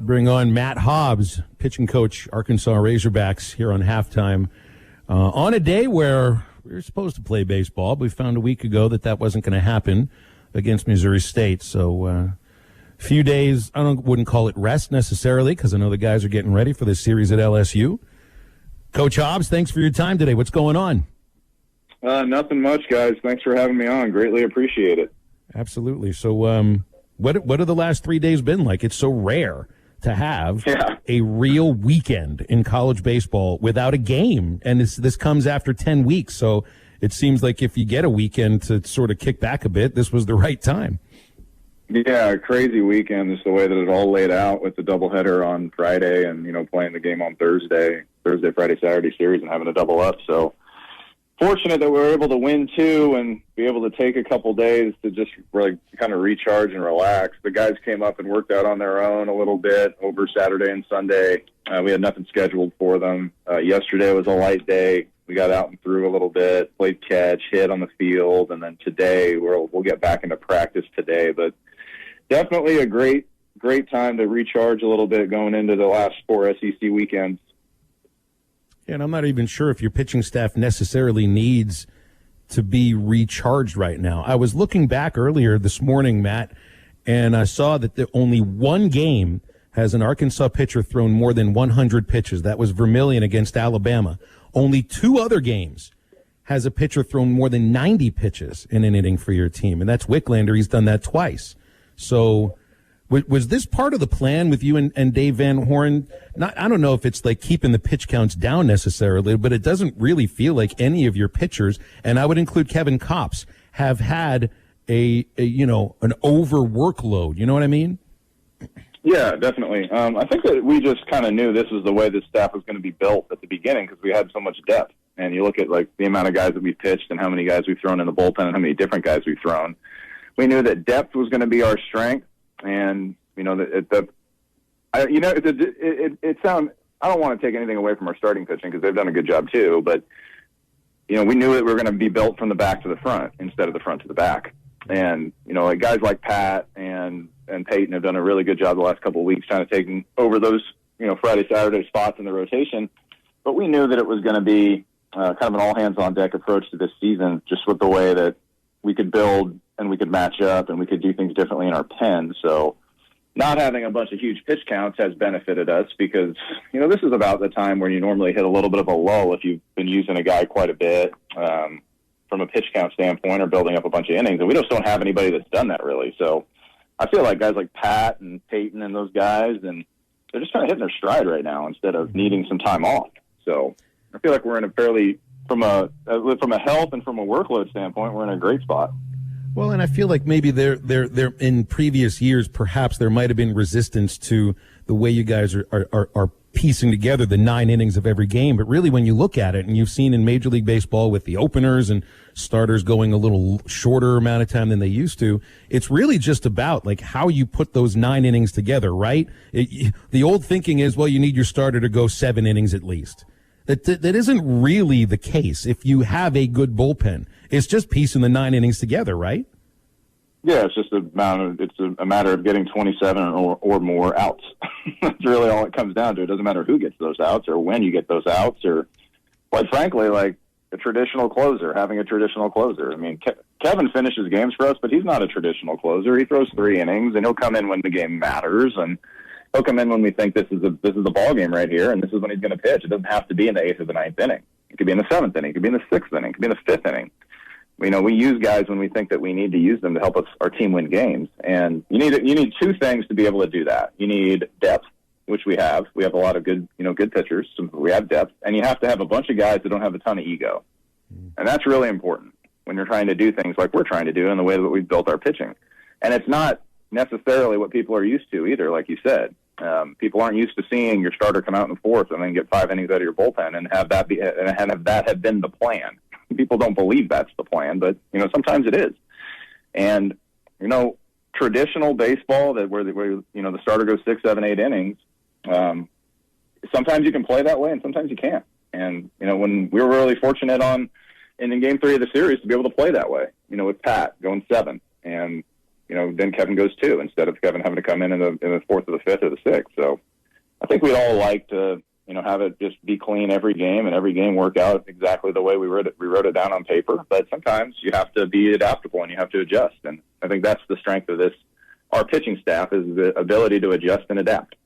bring on Matt Hobbs, pitching coach, Arkansas Razorbacks, here on halftime. On a day where we were supposed to play baseball, but we found a week ago that wasn't going to happen against Missouri State. So a few days, wouldn't call it rest necessarily, because I know the guys are getting ready for this series at LSU. Coach Hobbs, thanks for your time today. What's going on? Nothing much, guys. Thanks for having me on. Greatly appreciate it. Absolutely. So what have the last 3 days been like? It's so rare to have a real weekend in college baseball without a game, and this comes after 10 weeks. So it seems like if you get a weekend to sort of kick back a bit, this was the right time. Yeah, crazy weekend is the way that it all laid out with the doubleheader on Friday and, playing the game on Thursday, Friday, Saturday series and having a double up. So fortunate that we were able to win two and be able to take a couple days to just really kind of recharge and relax. The guys came up and worked out on their own a little bit over Saturday and Sunday. We had nothing scheduled for them. Yesterday was a light day. We got out and threw a little bit, played catch, hit on the field, and then today we'll get back into practice today. But definitely a great time to recharge a little bit going into the last 4 SEC weekends. And I'm not even sure if your pitching staff necessarily needs to be recharged right now. I was looking back earlier this morning, Matt, and I saw that only one game has an Arkansas pitcher thrown more than 100 pitches. That was Vermillion against Alabama. Only 2 other games has a pitcher thrown more than 90 pitches in an inning for your team, and that's Wicklander. He's done that twice. So was this part of the plan with you and Dave Van Horn? I don't know if it's like keeping the pitch counts down necessarily, but it doesn't really feel like any of your pitchers, and I would include Kevin Kopps, have had an over workload. You know what I mean? Yeah, definitely. I think that we just kind of knew this was the way this staff was going to be built at the beginning because we had so much depth. And you look at like the amount of guys that we pitched and how many guys we've thrown in the bullpen and how many different guys we've thrown. We knew that depth was going to be our strength. And, I don't want to take anything away from our starting pitching because they've done a good job too. But, we knew that we were going to be built from the back to the front instead of the front to the back. And, guys like Pat and Peyton have done a really good job the last couple of weeks trying to take over those, Friday, Saturday spots in the rotation. But we knew that it was going to be kind of an all-hands-on-deck approach to this season, just with the way that we could build and we could match up and we could do things differently in our pen. So not having a bunch of huge pitch counts has benefited us because, this is about the time where you normally hit a little bit of a lull if you've been using a guy quite a bit from a pitch count standpoint or building up a bunch of innings. And we just don't have anybody that's done that really. So I feel like guys like Pat and Peyton and those guys, and they're just kind of hitting their stride right now instead of needing some time off. So I feel like we're in a fairly, from a health and from a workload standpoint, we're in a great spot. Well, and I feel like maybe there in previous years, perhaps there might have been resistance to the way you guys are piecing together the 9 innings of every game. But really, when you look at it, and you've seen in Major League Baseball with the openers and starters going a little shorter amount of time than they used to, it's really just about like how you put those 9 innings together, right? The old thinking is, well, you need your starter to go 7 innings at least. That isn't really the case if you have a good bullpen. It's just piecing the 9 innings together, right? Yeah, it's just a matter of getting 27 or more outs. That's really all it comes down to. It doesn't matter who gets those outs or when you get those outs or, quite frankly, like a traditional closer, having a traditional closer. I mean, Kevin finishes games for us, but he's not a traditional closer. He throws 3 innings, and he'll come in when the game matters, and he'll come in when we think this is the ball game right here, and this is when he's going to pitch. It doesn't have to be in the 8th or the 9th inning. It could be in the 7th inning. It could be in the 6th inning. It could be in the 5th inning. We use guys when we think that we need to use them to help our team win games. And you need 2 things to be able to do that. You need depth, which we have. We have a lot of good pitchers. So we have depth. And you have to have a bunch of guys that don't have a ton of ego. And that's really important when you're trying to do things like we're trying to do in the way that we've built our pitching. And it's not necessarily what people are used to either, like you said. People aren't used to seeing your starter come out in the 4th and then get 5 innings out of your bullpen and have that have been the plan. People don't believe that's the plan, but sometimes it is. And traditional baseball where the starter goes 6, 7, 8 innings. Sometimes you can play that way, and sometimes you can't. And when we were really fortunate in Game 3 of the series to be able to play that way, with Pat going 7, and then Kevin goes 2 instead of Kevin having to come in the 4th or the 5th or the 6th. So I think we'd all like to, have it just be clean every game and every game work out exactly the way we wrote it down on paper. But sometimes you have to be adaptable and you have to adjust. And I think that's the strength of this. Our pitching staff is the ability to adjust and adapt.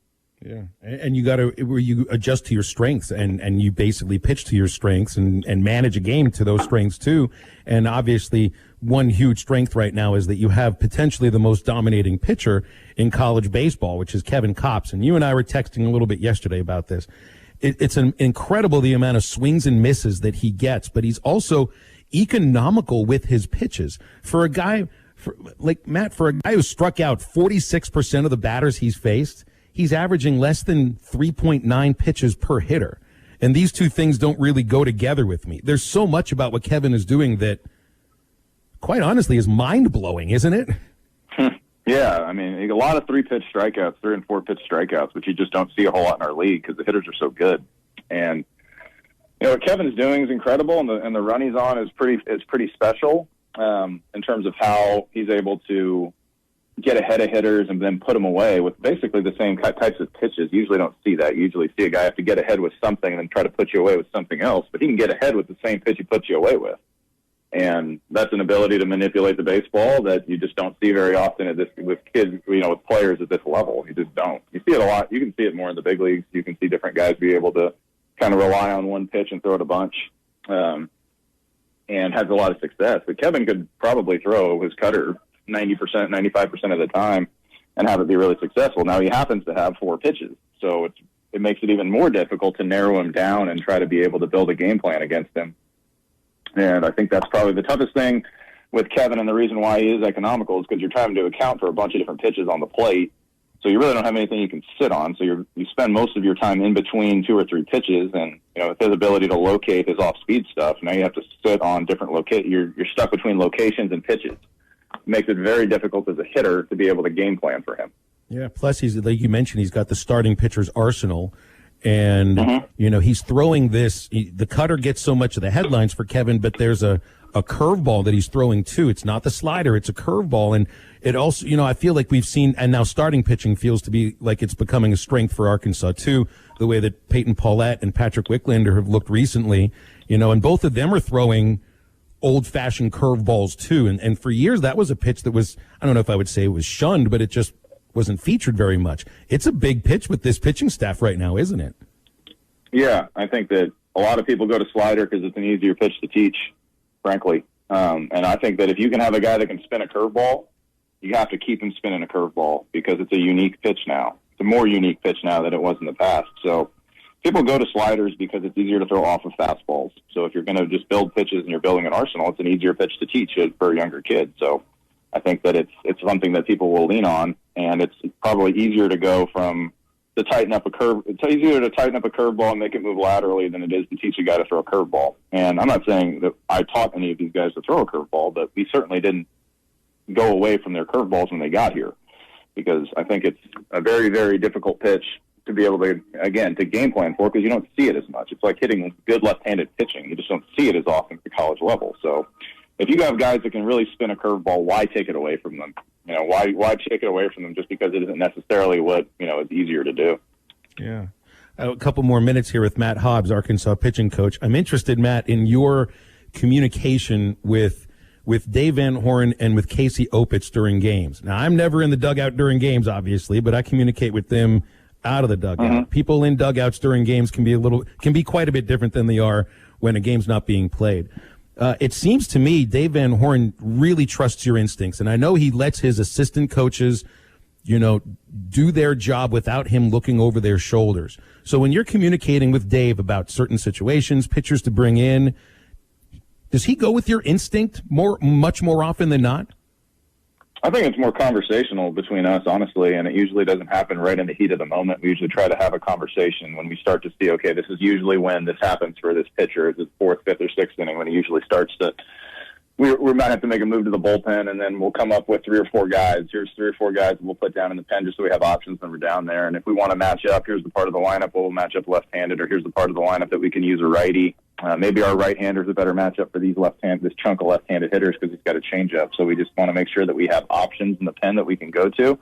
Yeah. And you adjust to your strengths and you basically pitch to your strengths and manage a game to those strengths too. And obviously one huge strength right now is that you have potentially the most dominating pitcher in college baseball, which is Kevin Kopps. And you and I were texting a little bit yesterday about this. It's incredible the amount of swings and misses that he gets, but he's also economical with his pitches. For a guy who struck out 46% of the batters he's faced, he's averaging less than 3.9 pitches per hitter. And these two things don't really go together with me. There's so much about what Kevin is doing that, quite honestly, is mind-blowing, isn't it? Yeah, I mean, a lot of 3-pitch strikeouts, 3 and 4-pitch strikeouts, which you just don't see a whole lot in our league because the hitters are so good. And what Kevin's doing is incredible, and the run he's on is pretty special in terms of how he's able to get ahead of hitters and then put them away with basically the same types of pitches. You usually don't see that. You usually see a guy have to get ahead with something and then try to put you away with something else, but he can get ahead with the same pitch he puts you away with. And that's an ability to manipulate the baseball that you just don't see very often with kids, with players at this level. You just don't. You see it a lot. You can see it more in the big leagues. You can see different guys be able to kind of rely on one pitch and throw it a bunch, and has a lot of success. But Kevin could probably throw his cutter 90%, 95% of the time and have it be really successful. Now he happens to have 4 pitches, so it makes it even more difficult to narrow him down and try to be able to build a game plan against him. And I think that's probably the toughest thing with Kevin, and the reason why he is economical is because you're trying to account for a bunch of different pitches on the plate, so you really don't have anything you can sit on. So you spend most of your time in between 2 or 3 pitches, and with his ability to locate his off-speed stuff, now you have to sit on different you're stuck between locations and pitches. It makes it very difficult as a hitter to be able to game plan for him. Yeah, plus he's, like you mentioned, he's got the starting pitcher's arsenal. And, he's throwing the cutter gets so much of the headlines for Kevin, but there's a curveball that he's throwing too. It's not the slider, it's a curveball. And it also, I feel like we've seen, and now starting pitching feels to be like it's becoming a strength for Arkansas too, the way that Peyton Paulette and Patrick Wicklander have looked recently, and both of them are throwing old-fashioned curveballs too. And for years, that was a pitch that was, I don't know if I would say it was shunned, but it just wasn't featured very much. It's a big pitch with this pitching staff right now, isn't it? Yeah, I think that a lot of people go to slider because it's an easier pitch to teach, frankly. And I think that if you can have a guy that can spin a curveball, you have to keep him spinning a curveball because it's a unique pitch now. It's a more unique pitch now than it was in the past. So people go to sliders because it's easier to throw off of fastballs. So if you're going to just build pitches and you're building an arsenal, it's an easier pitch to teach for a younger kid. So I think that it's something that people will lean on, and it's probably easier to go from to tighten up a curve. It's easier to tighten up a curveball and make it move laterally than it is to teach a guy to throw a curveball. And I'm not saying that I taught any of these guys to throw a curveball, but we certainly didn't go away from their curveballs when they got here, because I think it's a very, very difficult pitch to be able to, again, to game plan for, because you don't see it as much. It's like hitting good left-handed pitching. You just don't see it as often at the college level. So if you have guys that can really spin a curveball, why take it away from them? Why take it away from them just because it isn't necessarily what, is easier to do? Yeah. A couple more minutes here with Matt Hobbs, Arkansas pitching coach. I'm interested, Matt, in your communication with Dave Van Horn and with Casey Opitz during games. Now, I'm never in the dugout during games, obviously, but I communicate with them out of the dugout. Mm-hmm. People in dugouts during games can be quite a bit different than they are when a game's not being played. It seems to me Dave Van Horn really trusts your instincts, and I know he lets his assistant coaches, do their job without him looking over their shoulders. So when you're communicating with Dave about certain situations, pitchers to bring in, does he go with your instinct much more often than not? I think it's more conversational between us, honestly, and it usually doesn't happen right in the heat of the moment. We usually try to have a conversation when we start to see, okay, this is usually when this happens for this pitcher. It's the 4th, 5th, or 6th inning when he usually starts to – we might have to make a move to the bullpen, and then we'll come up with 3 or 4 guys. Here's 3 or 4 guys that we'll put down in the pen just so we have options when we're down there. And if we want to match up, here's the part of the lineup where we'll match up left-handed, or here's the part of the lineup that we can use a righty. Maybe our right-hander is a better matchup for this chunk of left-handed hitters because he's got a changeup. So we just want to make sure that we have options in the pen that we can go to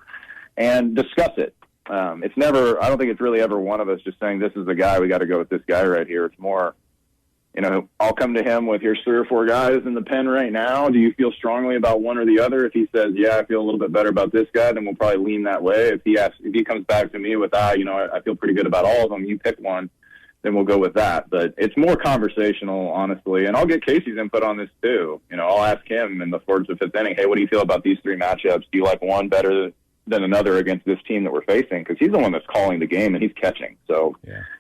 and discuss it. It's never, I don't think it's really ever one of us just saying, this is the guy, we got to go with this guy right here. It's more, I'll come to him with, here's 3 or 4 guys in the pen right now. Do you feel strongly about one or the other? If he says, yeah, I feel a little bit better about this guy, then we'll probably lean that way. If he comes back to me with, I feel pretty good about all of them, you pick one, then we'll go with that. But it's more conversational, honestly. And I'll get Casey's input on this too. I'll ask him in the 4th to 5th inning, hey, what do you feel about these 3 matchups? Do you like one better than another against this team that we're facing? Because he's the one that's calling the game and he's catching. So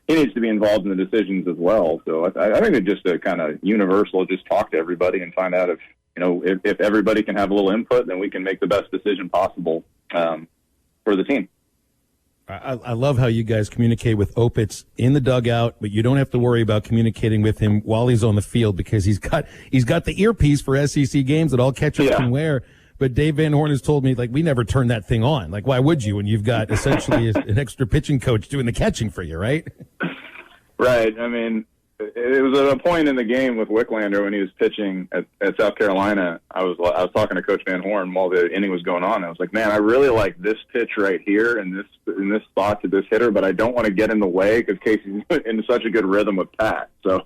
he needs to be involved in the decisions as well. So I think it's just a kind of universal, just talk to everybody and find out if everybody can have a little input, then we can make the best decision possible for the team. I love how you guys communicate with Opitz in the dugout, but you don't have to worry about communicating with him while he's on the field because he's got the earpiece for SEC games that all catchers can wear. But Dave Van Horn has told me, we never turn that thing on. Why would you when you've got essentially an extra pitching coach doing the catching for you, right? Right. I mean, it was at a point in the game with Wicklander when he was pitching at South Carolina. I was talking to Coach Van Horn while the inning was going on. I was like, man, I really like this pitch right here in this spot to this hitter, but I don't want to get in the way because Casey's in such a good rhythm with Pat. So,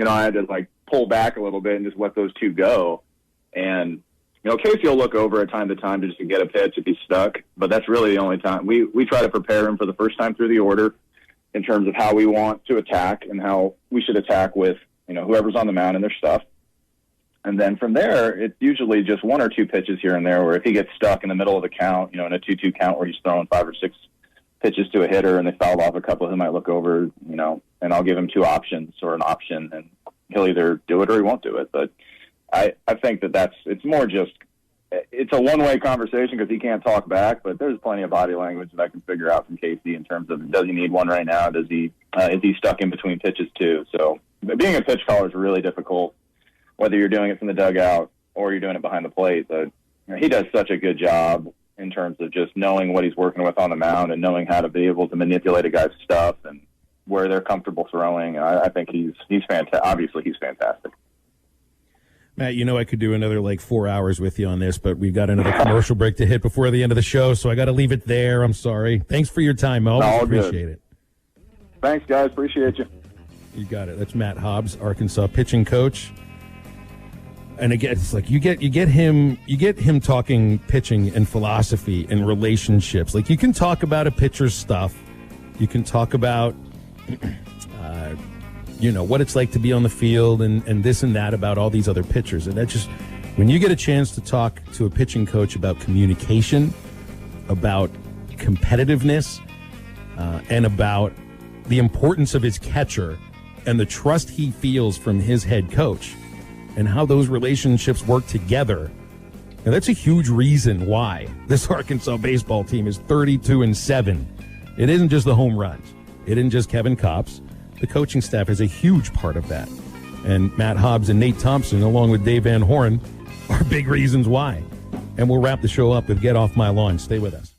I had to pull back a little bit and just let those 2 go. And Casey will look over at time to time just to get a pitch if he's stuck, but that's really the only time. We try to prepare him for the first time through the order in terms of how we want to attack and how we should attack with, whoever's on the mound and their stuff. And then from there, it's usually just 1 or 2 pitches here and there where if he gets stuck in the middle of the count, in a 2-2 count where he's throwing 5 or 6 pitches to a hitter and they foul off a couple, he might look over, and I'll give him 2 options or an option, and he'll either do it or he won't do it. But I think it's more just, it's a one-way conversation because he can't talk back, but there's plenty of body language that I can figure out from Casey in terms of, does he need one right now? Is he stuck in between pitches too? So being a pitch caller is really difficult, whether you're doing it from the dugout or you're doing it behind the plate. But he does such a good job in terms of just knowing what he's working with on the mound and knowing how to be able to manipulate a guy's stuff and where they're comfortable throwing. I think he's fantastic. Obviously, he's fantastic. Matt, I could do another 4 hours with you on this, but we've got another commercial break to hit before the end of the show, so I got to leave it there. I'm sorry. Thanks for your time. I always appreciate it. Thanks, guys. Appreciate you. You got it. That's Matt Hobbs, Arkansas pitching coach. And again, it's you get him talking pitching and philosophy and relationships. You can talk about a pitcher's stuff. You can talk about what it's like to be on the field and this and that about all these other pitchers. And that just, when you get a chance to talk to a pitching coach about communication, about competitiveness, and about the importance of his catcher and the trust he feels from his head coach and how those relationships work together. And that's a huge reason why this Arkansas baseball team is 32-7. It isn't just the home runs. It isn't just Kevin Kopps. The coaching staff is a huge part of that. And Matt Hobbs and Nate Thompson, along with Dave Van Horn, are big reasons why. And we'll wrap the show up with Get Off My Lawn. Stay with us.